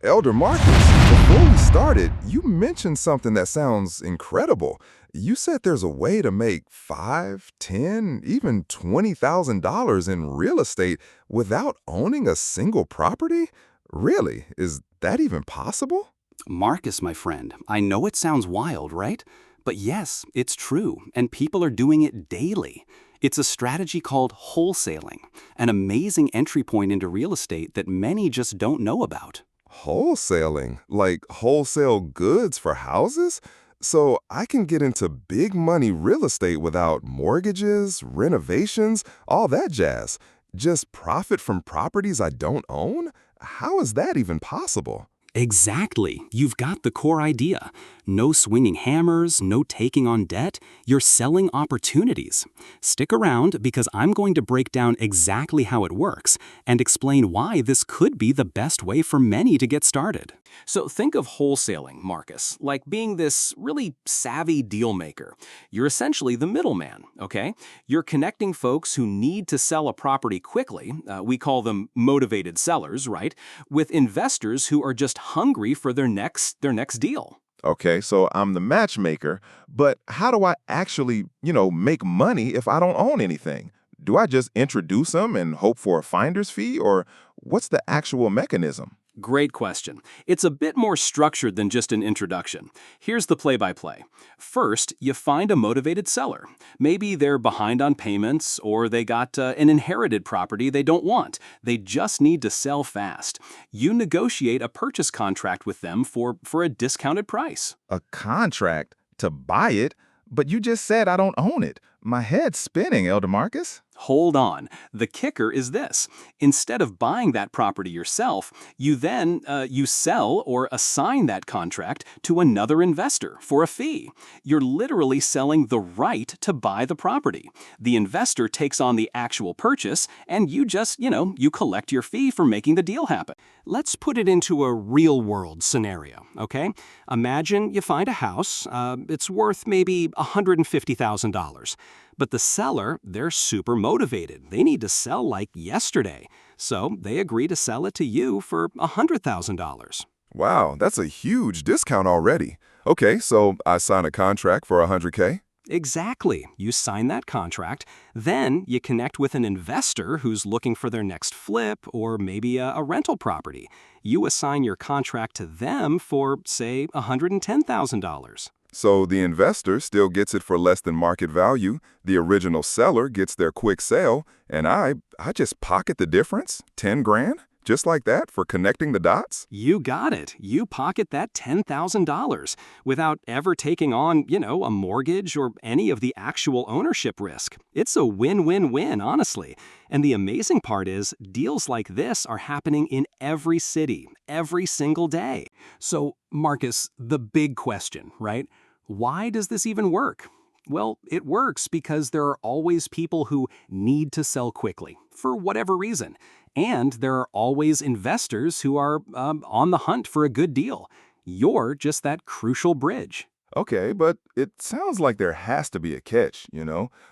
Elder Marcus, before we started, you mentioned something that sounds incredible. You said there's a way to make five, ten, even $20,000 in real estate without owning a single property? Really? Is that even possible? Marcus, my friend, I know it sounds wild, right? But yes, it's true, and people are doing it daily. It's a strategy called wholesaling, an amazing entry point into real estate that many just don't know about. Wholesaling, like wholesale goods for houses? So I can get into big money real estate without mortgages, renovations, all that jazz. Just profit from properties I don't own? How is that even possible? Exactly. You've got the core idea. No swinging hammers, no taking on debt. You're selling opportunities. Stick around because I'm going to break down exactly how it works and explain why this could be the best way for many to get started. So think of wholesaling, Marcus, like being this really savvy deal maker. You're essentially the middleman, okay? You're connecting folks who need to sell a property quickly, we call them motivated sellers, right? With investors who are just hungry for their next deal. Okay, so I'm the matchmaker, but how do I actually, make money if I don't own anything? Do I just introduce them and hope for a finder's fee, or what's the actual mechanism? Great question. It's a bit more structured than just an introduction. Here's the play-by-play. First, you find a motivated seller. Maybe they're behind on payments or they got an inherited property they don't want. They just need to sell fast. You negotiate a purchase contract with them for a discounted price. A contract to buy it, but you just said I don't own it. My head's spinning, Elder Marcus. Hold on. The kicker is this. Instead of buying that property yourself, you sell or assign that contract to another investor for a fee. You're literally selling the right to buy the property. The investor takes on the actual purchase, and you just, you collect your fee for making the deal happen. Let's put it into a real-world scenario, okay? Imagine you find a house. It's worth maybe $150,000. But the seller, they're super motivated. They need to sell like yesterday. So they agree to sell it to you for $100,000. Wow, that's a huge discount already. Okay, so I sign a contract for 100K? Exactly. You sign that contract. Then you connect with an investor who's looking for their next flip or maybe a rental property. You assign your contract to them for, say, $110,000. So the investor still gets it for less than market value, the original seller gets their quick sale, and I just pocket the difference, 10 grand, just like that for connecting the dots? You got it. You pocket that $10,000 without ever taking on, a mortgage or any of the actual ownership risk. It's a win-win-win, honestly. And the amazing part is, deals like this are happening in every city, every single day. So, Marcus, the big question, right? Why does this even work? Well, it works because there are always people who need to sell quickly, for whatever reason. And there are always investors who are on the hunt for a good deal. You're just that crucial bridge. Okay, but it sounds like there has to be a catch,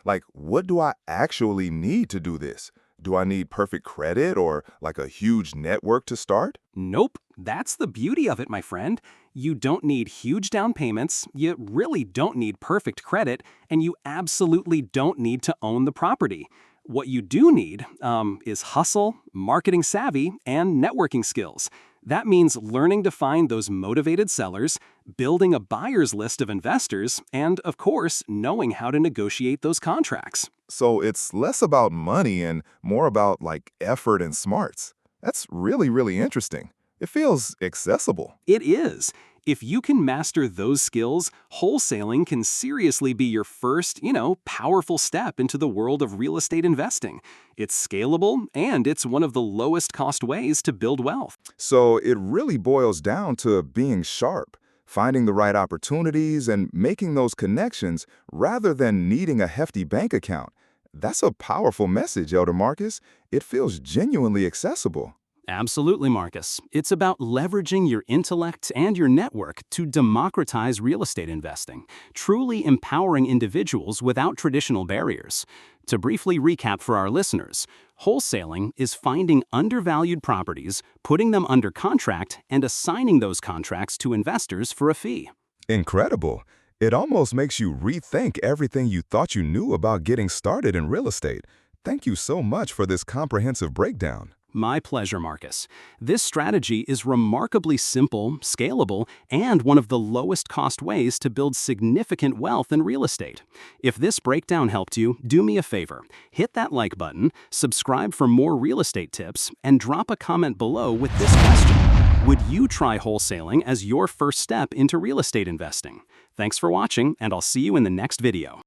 Like, what do I actually need to do this? Do I need perfect credit or like a huge network to start? Nope, that's the beauty of it, my friend. You don't need huge down payments, you really don't need perfect credit, and you absolutely don't need to own the property. What you do need is hustle, marketing savvy, and networking skills. That means learning to find those motivated sellers, building a buyer's list of investors, and, of course, knowing how to negotiate those contracts. So it's less about money and more about like effort and smarts. That's really, really interesting. It feels accessible. It is. If you can master those skills, wholesaling can seriously be your first, powerful step into the world of real estate investing. It's scalable, and it's one of the lowest cost ways to build wealth. So it really boils down to being sharp, finding the right opportunities and making those connections rather than needing a hefty bank account. That's a powerful message, Elder Marcus. It feels genuinely accessible. Absolutely, Marcus. It's about leveraging your intellect and your network to democratize real estate investing, truly empowering individuals without traditional barriers. To briefly recap for our listeners, wholesaling is finding undervalued properties, putting them under contract, and assigning those contracts to investors for a fee. Incredible. It almost makes you rethink everything you thought you knew about getting started in real estate. Thank you so much for this comprehensive breakdown. My pleasure, Marcus. This strategy is remarkably simple, scalable, and one of the lowest cost ways to build significant wealth in real estate. If this breakdown helped you, do me a favor. Hit that like button, subscribe for more real estate tips, and drop a comment below with this question. Would you try wholesaling as your first step into real estate investing? Thanks for watching, and I'll see you in the next video.